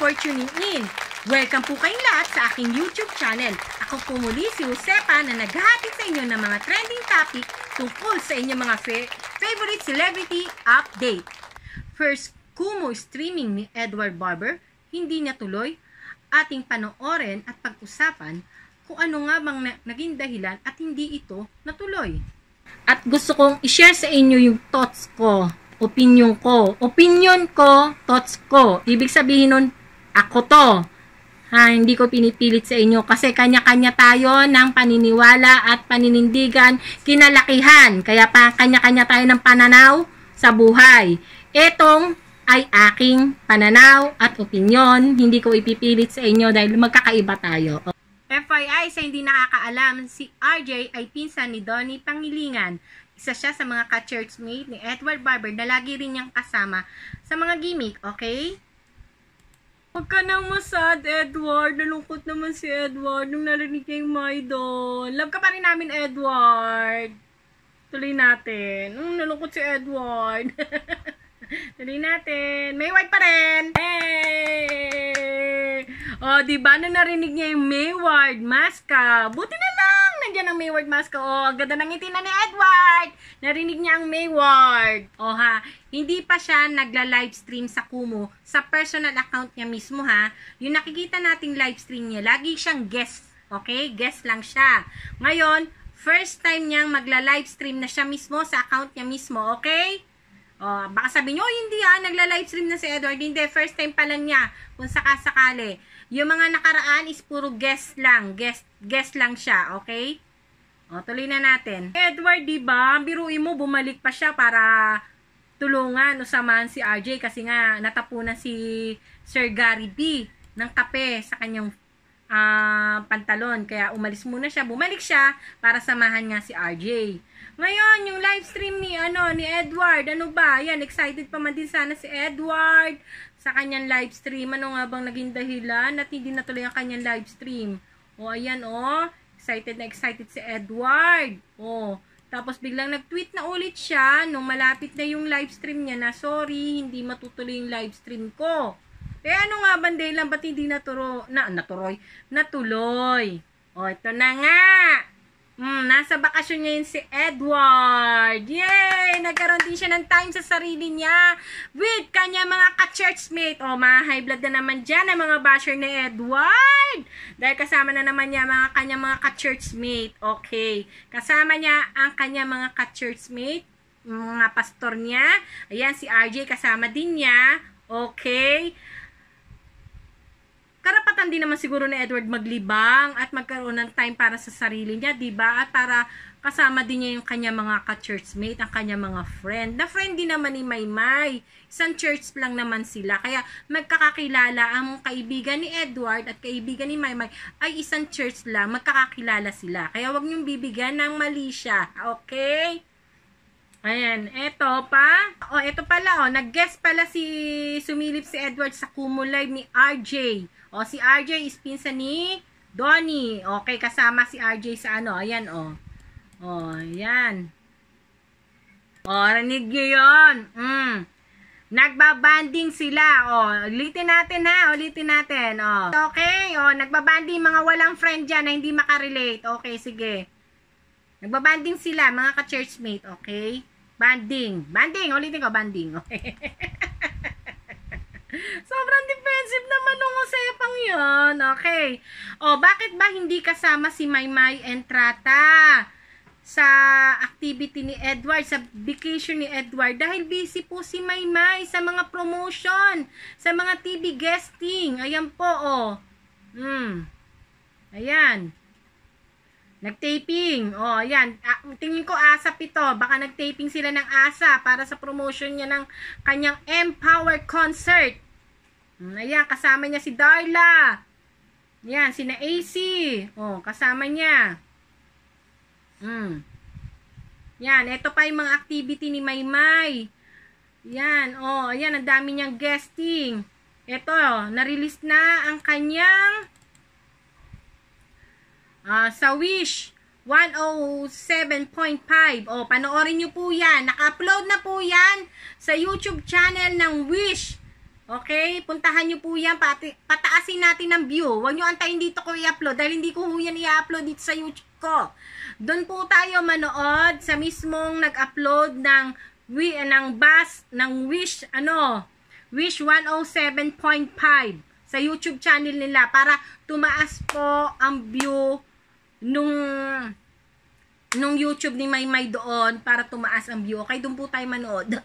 for tuning in. Welcome po kayong lahat sa aking YouTube channel. Ako po muli si Josepa na naghahatid sa inyo ng mga trending topic tungkol sa inyong mga favorite celebrity update. First, Kumu streaming ni Edward Barber, hindi natuloy. Ating panoorin at pag-usapan kung ano nga bang naging dahilan at hindi ito natuloy. At gusto kong i-share sa inyo yung thoughts ko, opinion ko, thoughts ko. Ibig sabihin nun, ako to. Hindi ko pinipilit sa inyo kasi kanya-kanya tayo ng paniniwala at paninindigan, kinalakihan. Kaya pa kanya-kanya tayo ng pananaw sa buhay. Etong ay aking pananaw at opinion. Hindi ko ipipilit sa inyo dahil magkakaiba tayo. FYI, sa hindi nakakaalam, si RJ ay pinsan ni Donnie Pangilingan. Isa siya sa mga ka-churchmate ni Edward Barber na lagi rin niyang kasama sa mga gimmick, okay? Huwag ka nang masad, Edward. Nalungkot naman si Edward nung narinig niya yung my doll. Love ka pa rin namin, Edward. Tuloy natin. Nalungkot si Edward. Tuloy natin. May white pa rin. Hey! O, diba na narinig niya yung Mayward Maska? Buti na lang. Nandiyan ang Mayward Maska. O, ang ganda ng ngiti na ni Edward. Narinig niya ang Mayward. O ha, hindi pa siya nagla-livestream sa Kumu. Sa personal account niya mismo ha. Yung nakikita nating livestream niya, lagi siyang guest. Okay? Guest lang siya. Ngayon, first time niyang magla-livestream na siya mismo sa account niya mismo. Okay? O, baka sabi niyo, hindi ha, nagla-livestream na si Edward. Hindi, first time pa lang niya. Kung sakasakali. Yung mga nakaraan is puro guest lang. Guest lang siya, okay? O, tuloy na natin. Edward, diba? Biruin mo, bumalik pa siya para tulungan o samahan si RJ kasi nga natapunan si Sir Gary B ng kape sa kanyang pantalon. Kaya umalis muna siya, bumalik siya para samahan nga si RJ. Ngayon, yung live stream ni Edward, ano ba? Yan, excited pa man din sana si Edward sa kanyang live stream. Ano nga bang naging dahilan at hindi natuloy ang kanyang live stream? O, ayan, excited na excited si Edward. O, tapos biglang nag-tweet na ulit siya nung malapit na yung live stream niya na, sorry, hindi matutuloy yung live stream ko. Ano nga bang dahilan? Ba't hindi natuloy? O, ito na nga. Nasa bakasyon ngayon si Edward. Yay! Nagkaroon din siya ng time sa sarili niya with kanya mga ka-churchmate. O, mga high blood na naman dyan ang mga basher ni Edward. Dahil kasama na naman niya kanya mga ka-churchmate. Okay. Kasama niya ang kanya mga ka-churchmate, mga pastor niya. Ayan, si RJ kasama din niya. Okay. Karapatan din naman siguro ni Edward maglibang at magkaroon ng time para sa sarili niya, diba? At para kasama din niya yung kanya mga ka-churchmate, ang kanya mga friend. Na friend din naman ni Maymay. Isang church lang naman sila. Kaya magkakakilala ang kaibigan ni Edward at kaibigan ni Maymay ay isang church lang. Magkakakilala sila. Kaya wag niyong bibigyan ng mali siya. Okay? Ayan, eto pa. Eto pala, nag-guest pala sumilip si Edward sa Kumu Live ni RJ. Si RJ is pinsan ni Donnie. Okay, kasama si RJ sa ayan, ayan. Rinig nyo yun. Nagbabanding sila. Ulitin natin ha, Okay, nagbabanding mga walang friend dyan na hindi makarelate. Okay, sige. Nagbabanding sila, mga ka-churchmate, okay? Banding, ulitin ko, banding, okay? Sobrang defensive naman nung usapang yun, okay? Bakit ba hindi kasama si Maymay Entrata sa activity ni Edward, sa vacation ni Edward? Dahil busy po si Maymay sa mga promotion, sa mga TV guesting. Ayan po, Ayan. Nag-taping. Ayan. Tingin ko ASAP ito. Baka nag-taping sila ng ASAP para sa promotion niya ng kanyang Empower Concert. Ayan, kasama niya si Darla. Ayan, sina AC. Kasama niya. Yan, ito pa yung mga activity ni Maymay. Yan, ayan, ang dami niyang guesting. Ito, na-release na ang kanyang sa Wish 107.5. Panoorin nyo po yan. Naka-upload na po yan sa YouTube channel ng Wish. Okay? Puntahan nyo po yan. Pataasin natin ang view. Huwag nyo antayin dito ko i-upload dahil hindi ko yan i-upload dito sa YouTube ko. Doon po tayo manood sa mismong nag-upload ng Wish 107.5 sa YouTube channel nila para tumaas po ang view nung YouTube ni Maymay doon para tumaas ang view. Okay, doon po tayo manood.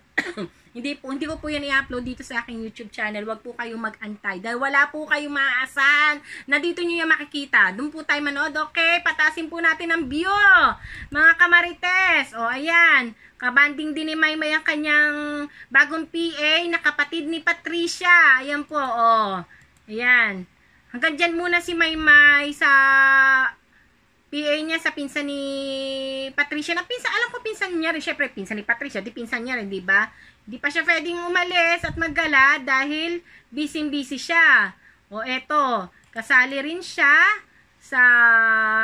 hindi ko po yan i-upload dito sa aking YouTube channel. Huwag po kayong mag-antay. Dahil wala po kayong maaasahan na dito nyo yung makikita. Doon po tayo manood. Okay, patasin po natin ang view. Mga kamarites. O, ayan. Kabanding din ni Maymay ang kanyang bagong PA na kapatid ni Patricia. Ayan po, o. Ayan. Hanggang dyan muna si Maymay sa PA niya sa pinsan ni Patricia. Alam ko pinsan niya rin. Syempre, pinsan ni Patricia. Di pinsan niya rin, di ba? Di pa siya pwedeng umalis at maggala dahil busy-busy siya. O, eto. Kasali rin siya sa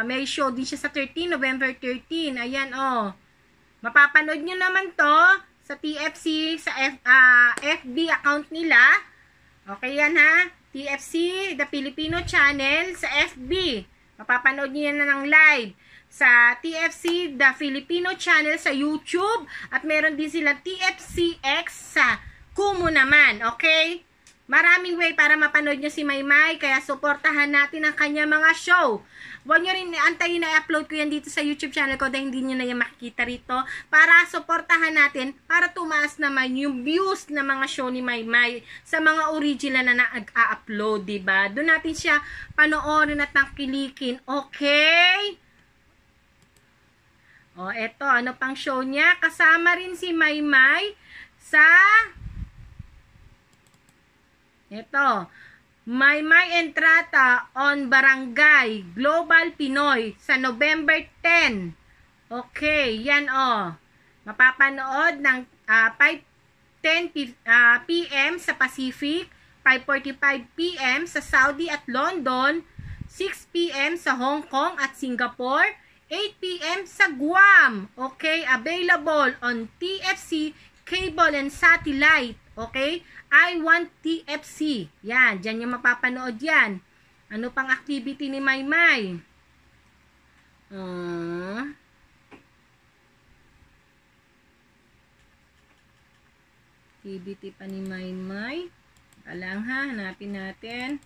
may show din siya sa November 13. Ayan, o. Mapapanood nyo naman to sa TFC, sa FB account nila. Okay yan ha. TFC, The Filipino Channel sa FB. Mapapanood nyo yan na ng live sa TFC, The Filipino Channel sa YouTube. At meron din sila TFCX sa Kumu naman. Okay? Maraming way para mapanood nyo si Maymay. Kaya suportahan natin ang kanya mga show. Huwag nyo rin antayin na i-upload ko yan dito sa YouTube channel ko dahil hindi nyo na yan makikita rito. Para suportahan natin, para tumaas naman yung views na mga show ni Maymay sa mga original na nag-a-upload, diba? Doon natin siya panoorin at nakilikin. Okay? O, eto. Ano pang show niya? Kasama rin si Maymay sa eto. Maymay Entrata on Barangay Global Pinoy sa November 10. Okay, yan o. Mapapanood ng 5:10 p.m. sa Pacific, 5:45 p.m. sa Saudi at London, 6 p.m. sa Hong Kong at Singapore, 8 p.m. sa Guam. Okay, available on TFC, cable and satellite. Okay? I want TFC. Yan. Diyan yung mapapanood yan. Ano pang activity ni Maymay? Activity pa ni Maymay. Alang ha. Hanapin natin.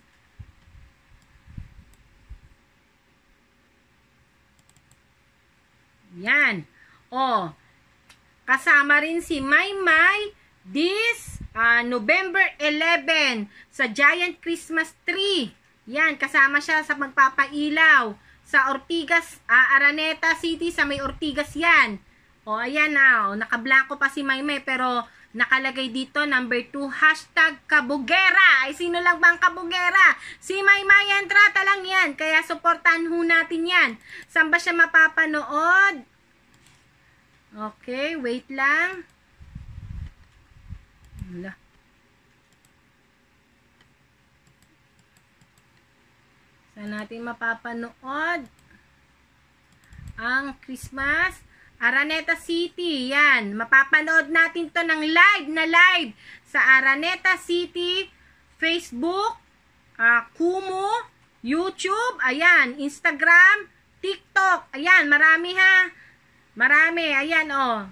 Yan. O. Kasama rin si Maymay this November 11 sa Giant Christmas Tree. Yan, kasama siya sa magpapailaw sa Ortigas, Araneta City sa may Ortigas yan. O, ayan na. Nakablanko pa si Maymay pero nakalagay dito number 2 #kabugera. Ay, sino lang bang kabugera? Si Maymay Entrata lang yan. Kaya supportan ho natin yan. Saan ba siya mapapanood? Okay, wait lang. Wala. Saan natin mapapanood ang Christmas? Araneta City. Yan. Mapapanood natin to ng live sa Araneta City, Facebook, Kumu, YouTube, ayan, Instagram, TikTok. Ayan, marami ha. Marami. Ayan, oh.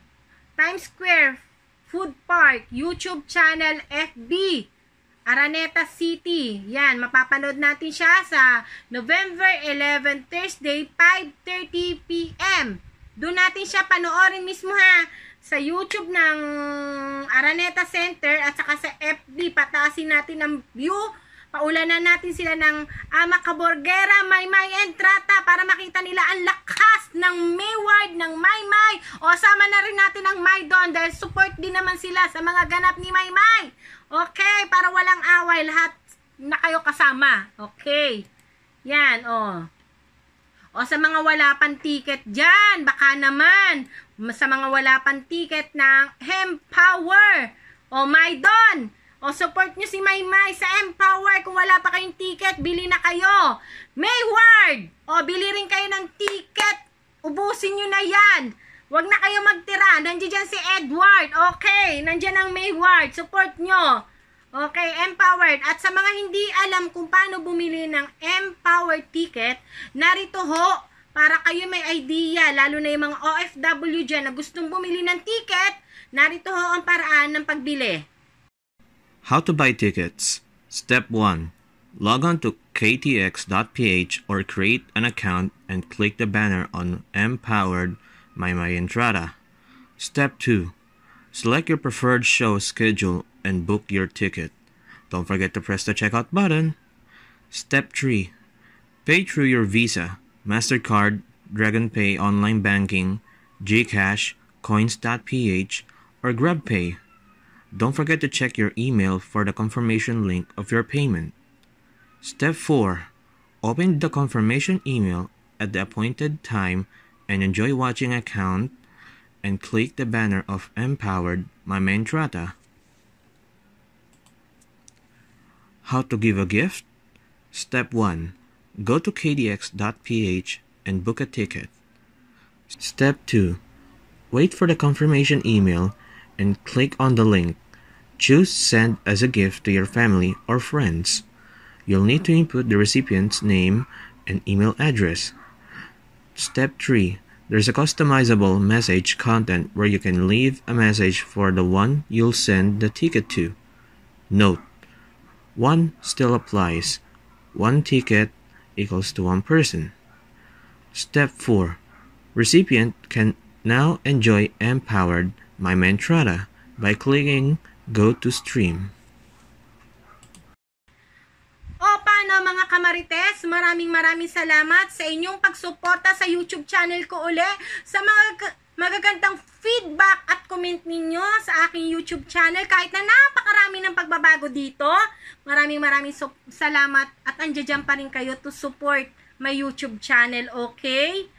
Times Square Food Park, YouTube channel, FB, Araneta City. Yan, mapapanood natin siya sa November 11, Thursday, 5:30 p.m. Doon natin siya panoorin mismo ha, sa YouTube ng Araneta Center at saka sa FB. Pataasin natin ang view. Paulanan natin sila ng Makaborgera, Maymay Entrata para makita nila ang lakas ng Mayward, ng Maymay. O, sama na rin natin ang May doon dahil support din naman sila sa mga ganap ni Maymay. Okay, para walang away, lahat na kayo kasama. Okay. Yan, o. O, sa mga wala pang ticket dyan, baka naman, sa mga wala pang ticket ng Empower, o Maydon, o support nyo si Maymay sa Empower. Kung wala pa kayong ticket, bili na kayo. Mayward, o bili rin kayo ng ticket. Ubusin nyo na yan. Huwag na kayo magtira. Nandiyan dyan si Edward. Okay, nandiyan ang Mayward. Support nyo. Okay, Empowered. At sa mga hindi alam kung paano bumili ng Empowered ticket, narito ho, para kayo may idea, lalo na yung mga OFW dyan na gustong bumili ng ticket, narito ho ang paraan ng pagbili. How to buy tickets. Step 1. Log on to ktx.ph or create an account and click the banner on Empowered My Entrada. Step 2. Select your preferred show schedule and book your ticket. Don't forget to press the checkout button. Step 3. Pay through your Visa, MasterCard, DragonPay online banking, GCash, Coins.ph, or GrabPay. Don't forget to check your email for the confirmation link of your payment. Step 4. Open the confirmation email at the appointed time and enjoy watching account and click the banner of Empowered My Entrada. How to give a gift? Step 1. Go to kdx.ph and book a ticket. Step 2. Wait for the confirmation email and click on the link. Choose Send as a gift to your family or friends. You'll need to input the recipient's name and email address. Step 3. There's a customizable message content where you can leave a message for the one you'll send the ticket to. Note: 1 still applies. 1 ticket equals to 1 person. Step 4. Recipient can now enjoy Empowered My Entrada by clicking Go to Stream. O paano mga kamarites, maraming salamat sa inyong pagsuporta sa YouTube channel ko uli, sa mga magagandang feedback at comment ninyo sa aking YouTube channel kahit na napakarami ng pagbabago dito. Maraming salamat at andiyan pa rin kayo to support my YouTube channel, okay?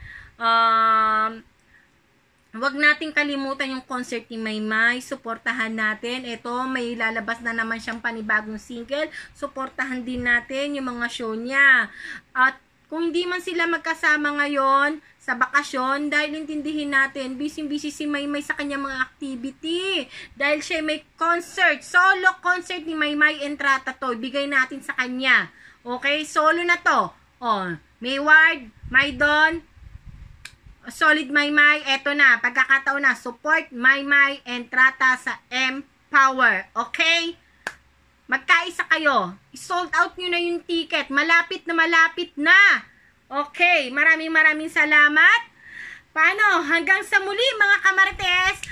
Huwag nating kalimutan yung concert ni Maymay. Suportahan natin. Ito, may lalabas na naman siyang panibagong single. Suportahan din natin yung mga show niya. At kung hindi man sila magkasama ngayon sa bakasyon, dahil intindihin natin, busy si Maymay sa kanyang mga activity. Dahil siya may concert, solo concert ni Maymay Entrata to. Bigay natin sa kanya. Okay? Solo na to. Oh, Mayward, Maydon, Solid Maymay, eto na, pagkakataon na, support Maymay Entrata sa Empower, okay? Magkaisa kayo, sold out nyo na yung ticket, malapit na, okay, maraming salamat. Paano? Hanggang sa muli mga kamarites,